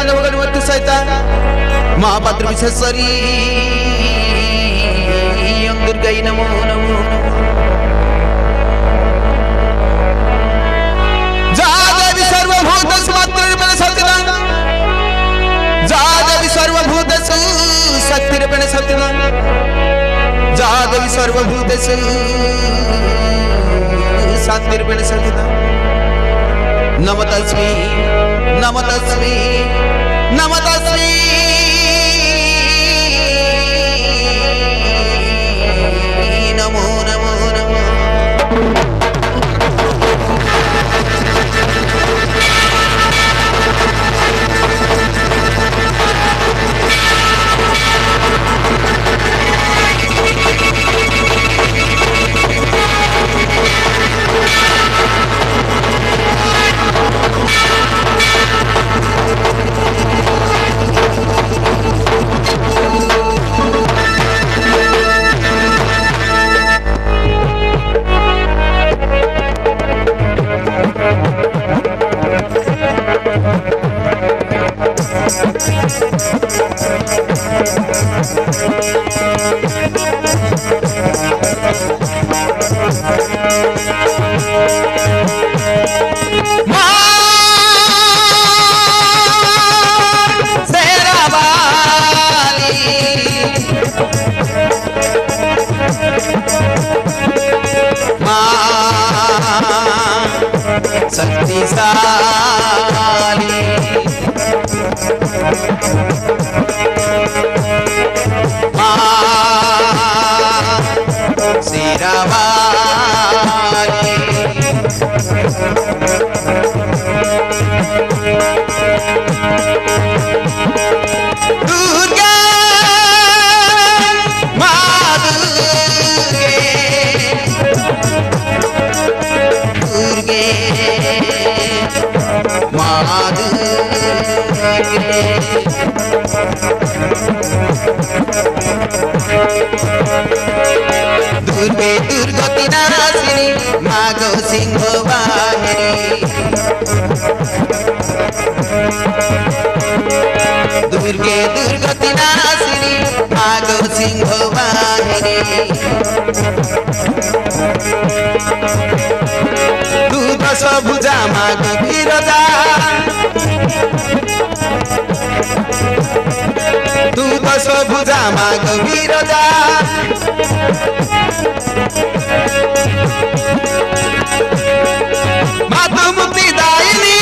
नमो गणपति सहिता महापात्र विशेषरी दुर्गाई नमो नमो जा देवी सर्वभूतेषु मातृरूपेण संस्थिता जा देवी सर्वभूतेषु शक्तिरूपेण संस्थिता जा देवी सर्वभूतेषु शांतिरूपेण संस्थिता नमो तस्मै नमो तस्मै नमो तस्मै नमो नमो नमो शक्तिशाली शेरावाली दुर्गा माँ दुर्गे दुर्गे दुर्गति नाशिनी मागो सिंह वाहिनी दुर्गे दुर्गति नाशिनी मागो सिंह वाहिनी तू दश भुजा मागो विरजा तू दश भुजा मागो विरजा मातु मुक्तिदायिनी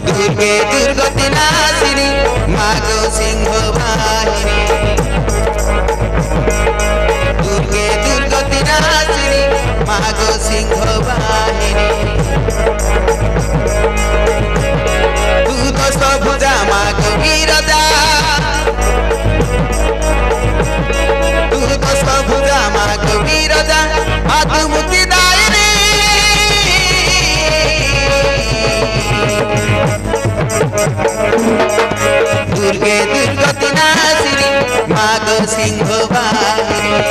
दुर्गे दुर्गति नाशिनी मागो सिंह वाहिनी दुर्गे दुर्गति नाशिनी मागो सिंह वाहिनी तू दश भुजा मागो विरजा तू दश भुजा मागो विरजा मातु मुक्तिदायिनी दुर्गे दुर्गति नाशिनी मागो सिंह वाहिनी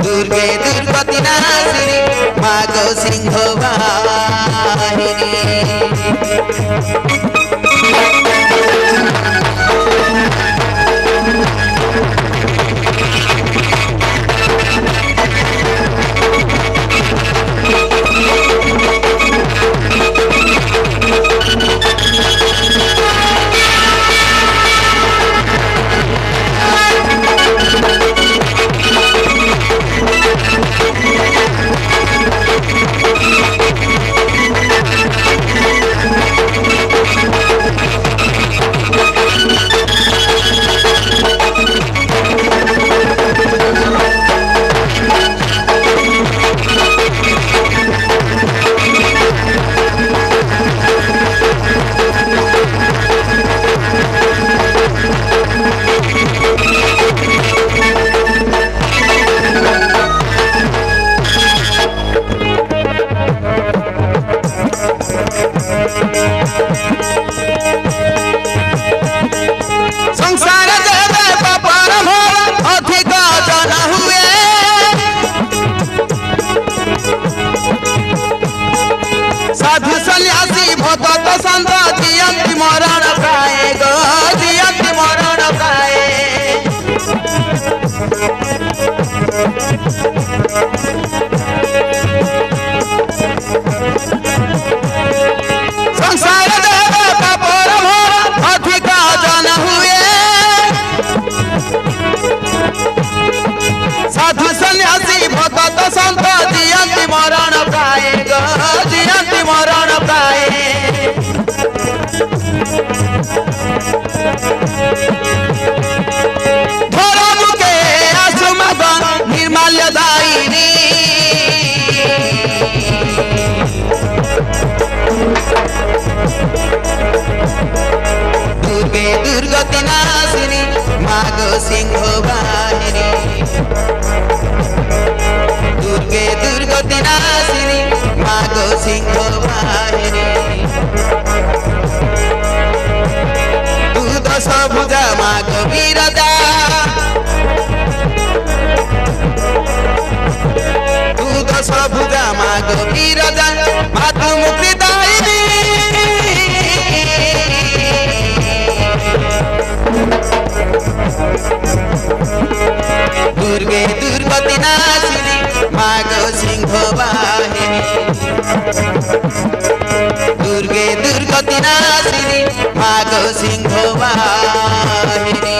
दुर्गे दुर्गति नाशिनी मागो सिंह वाहिनी सन्यासी भगत संत जियंती मरण प्राय जियंती मरण प्राय थोड़ा मुके आसुमग निर्माल्य दायिनी दुर्गे दुर्गति नाशिनी माग सिंह वाहिनी दुर्गे दुर्गति नाशिनी माग सिंह वाहिनी तू दश भुजा माग वीरजा तू दश भुजा माग वीरजा मातु मुक्ति दायिनी दुर्गे दुर्गति नाशिनी माग सिंह वाहिनी दुर्गे दुर्गति नाशिनी माग सिंह वाहिनी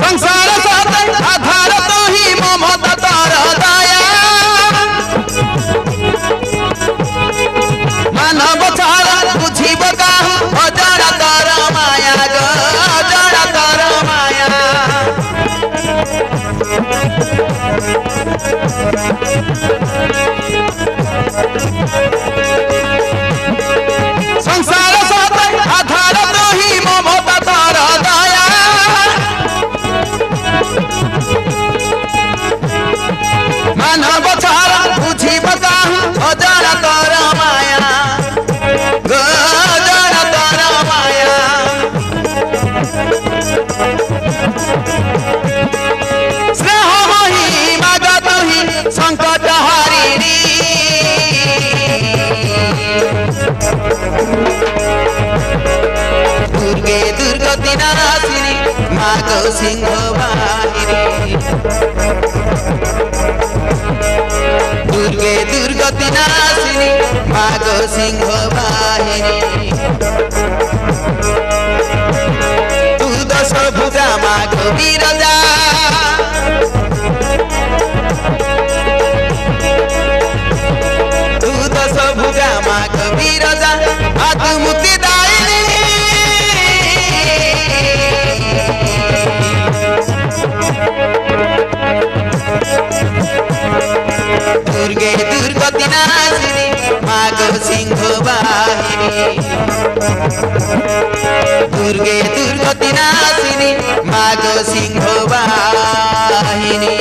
संसार साधन आधार तो ही ममता तार दया मानव छाड़ा बुझिब काहू अजर तर माया ग अजर तर माया संसार साधन आधार तो ही ममता तार दया मानव छाड़ा बुझिब काहू अजर तर माया अजर तर माया स्नेह मोहि मागत ही संकट हारिणी दुर्गे दुर्गति नाशिनी माग सिंह वाहिनी दुर्गे दुर्गति नाशिनी माग सिंह वाहिनी तू दश भुजा माग वीरजा तू दश भुजा माग वीरजा मातु मुक्ति दायिनी दुर्गे दुर्गति नाशिनी माग सिंह वाहिनी दुर्गे दुर्गति नाशिनी माग सिंह वाहिनी